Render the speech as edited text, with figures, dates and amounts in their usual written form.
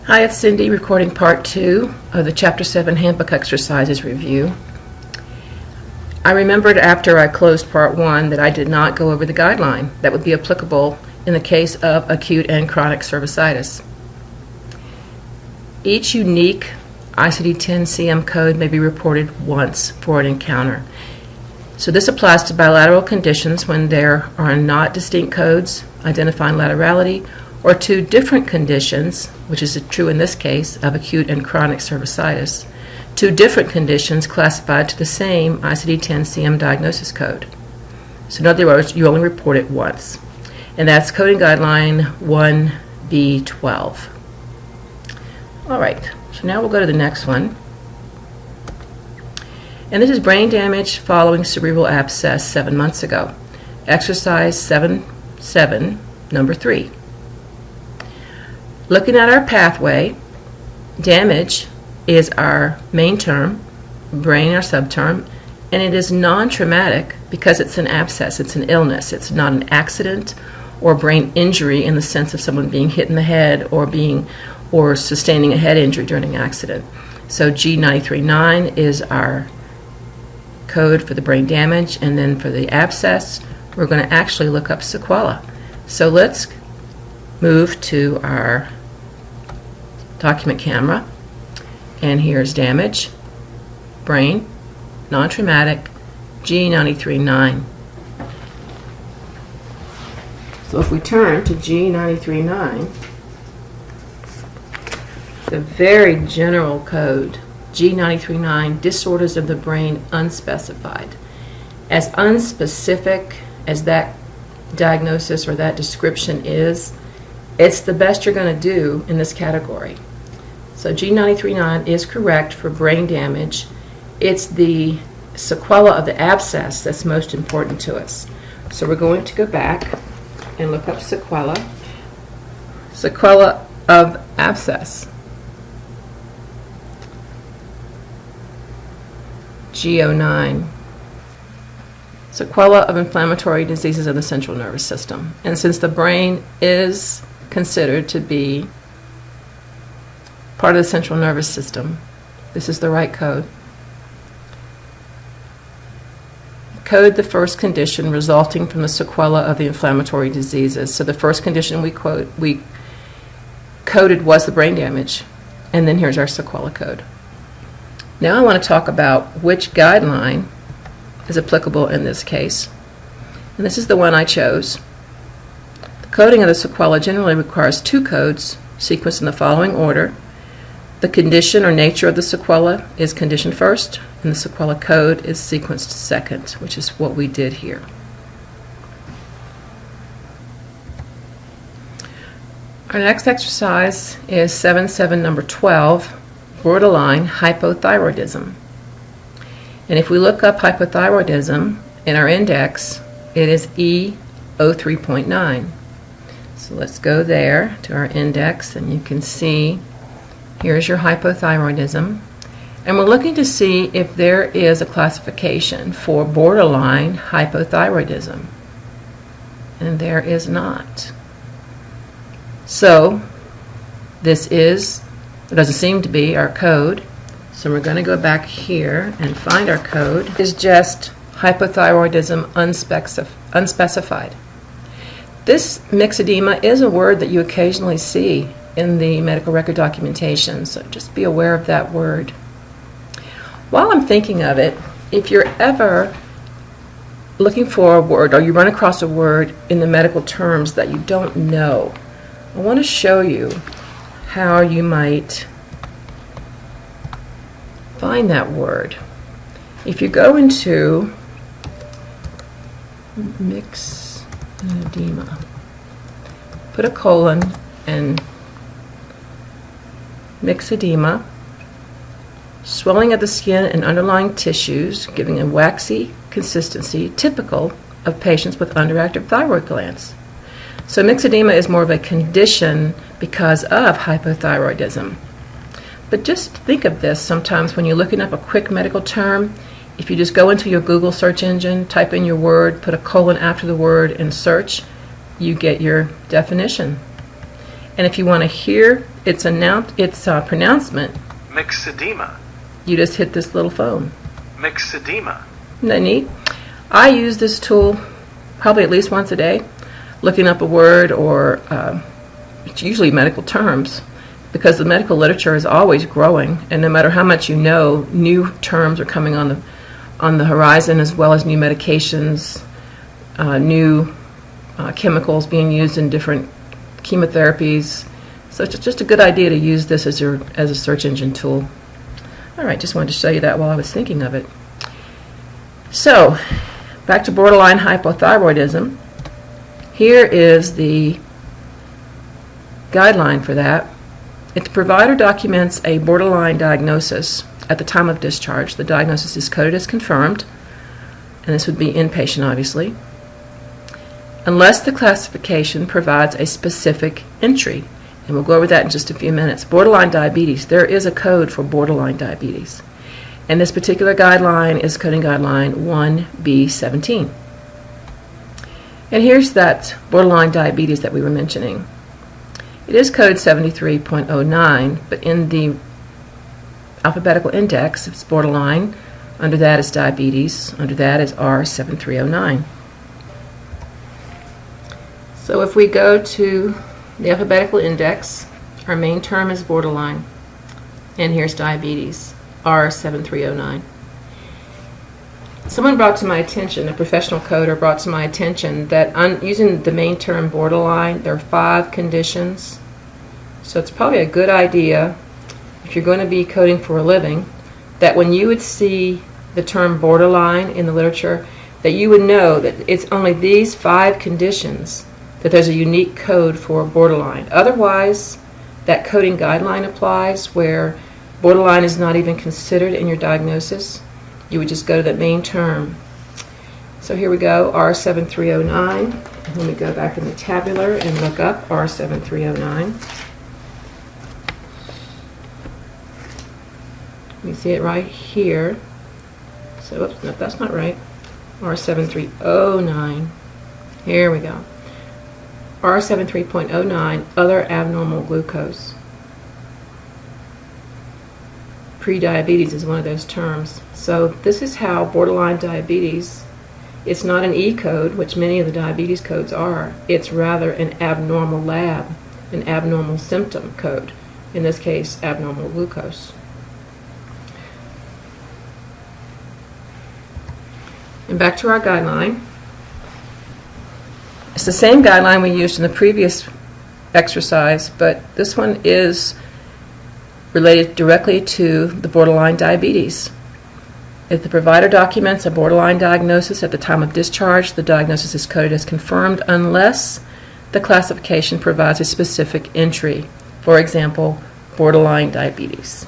Hi, it's Cindy recording part 2 of the Chapter 7 Handbook Exercises review. I remembered after I closed part 1 that I did not go over the guideline that would be applicable in the case of acute and chronic cervicitis. Each unique ICD-10-CM code may be reported once for an encounter. So this applies to bilateral conditions when there are not distinct codes identifying laterality, or two different conditions, which is true in this case of acute and chronic cervicitis, two different conditions classified to the same ICD-10-CM diagnosis code. So in other words, you only report it once. And that's Coding Guideline 1B12. All right, so now we'll go to the next one. And this is brain damage following cerebral abscess 7 months ago. Exercise 7.7, number 3. Looking at our pathway, damage is our main term, brain our subterm, and it is non-traumatic because it's an abscess, it's an illness. It's not an accident or brain injury in the sense of someone being hit in the head or sustaining a head injury during an accident. So G939 is our code for the brain damage, and then for the abscess, we're going to actually look up sequela. So let's move to our document camera, and here's damage, brain, non-traumatic, G939. So if we turn to G939, the very general code, G939, disorders of the brain unspecified. As unspecific as that diagnosis or that description is, it's the best you're going to do in this category. So G939 is correct for brain damage. It's the sequela of the abscess that's most important to us. So we're going to go back and look up sequela. Sequela of abscess. G09. Sequela of inflammatory diseases of the central nervous system. And since the brain is considered to be part of the central nervous system, this is the right code. Code the first condition resulting from the sequela of the inflammatory diseases. So the first condition we coded was the brain damage, and then here's our sequela code. Now I want to talk about which guideline is applicable in this case, and this is the one I chose. The coding of the sequela generally requires two codes sequenced in the following order. The condition or nature of the sequela is conditioned first, and the sequela code is sequenced second, which is what we did here. Our next exercise is 7.7, number 12, borderline hypothyroidism. And if we look up hypothyroidism in our index, it is E03.9. So let's go there to our index, and you can see here's your hypothyroidism. And we're looking to see if there is a classification for borderline hypothyroidism. And there is not. So this is, it doesn't seem to be our code. So we're going to go back here and find our code. It's just hypothyroidism unspecified. This myxedema is a word that you occasionally see in the medical record documentation, so just be aware of that word. While I'm thinking of it, if you're ever looking for a word or you run across a word in the medical terms that you don't know, I want to show you how you might find that word. If you go into myxedema, put a colon and myxedema, swelling of the skin and underlying tissues, giving a waxy consistency typical of patients with underactive thyroid glands. So myxedema is more of a condition because of hypothyroidism. But just think of this sometimes when you're looking up a quick medical term. If you just go into your Google search engine, type in your word, put a colon after the word, and search, you get your definition. And if you want to hear its pronouncement, myxedema, you just hit this little phone. myxedema, Isn't that neat? I use this tool probably at least once a day, looking up a word or it's usually medical terms, because the medical literature is always growing, and no matter how much you know, new terms are coming on the horizon, as well as new medications, new chemicals being used in different chemotherapies. So it's just a good idea to use this as a search engine tool. All right, just wanted to show you that while I was thinking of it. So, back to borderline hypothyroidism. Here is the guideline for that. If the provider documents a borderline diagnosis at the time of discharge, the diagnosis is coded as confirmed, and this would be inpatient, obviously, unless the classification provides a specific entry. And we'll go over that in just a few minutes. Borderline diabetes. There is a code for borderline diabetes. And this particular guideline is coding guideline 1B17. And here's that borderline diabetes that we were mentioning. It is code 73.09, but in the alphabetical index, it's borderline. Under that is diabetes. Under that is R7309. So if we go to the alphabetical index, our main term is borderline, and here's diabetes, R7309. Someone brought to my attention, a professional coder brought to my attention, that using the main term borderline, there are 5 conditions. So it's probably a good idea, if you're going to be coding for a living, that when you would see the term borderline in the literature, that you would know that it's only these 5 conditions that there's a unique code for borderline. Otherwise, that coding guideline applies where borderline is not even considered in your diagnosis. You would just go to the main term. So here we go, R7309. Let me go back in the tabular and look up R7309. You see it right here. So, oops, no, that's not right. R7309. Here we go. R73.09, other abnormal glucose. Prediabetes is one of those terms. So this is how borderline diabetes, it's not an E code, which many of the diabetes codes are. It's rather an abnormal lab, an abnormal symptom code. In this case, abnormal glucose. And back to our guideline. It's the same guideline we used in the previous exercise, but this one is related directly to the borderline diabetes. If the provider documents a borderline diagnosis at the time of discharge, the diagnosis is coded as confirmed unless the classification provides a specific entry. For example, borderline diabetes.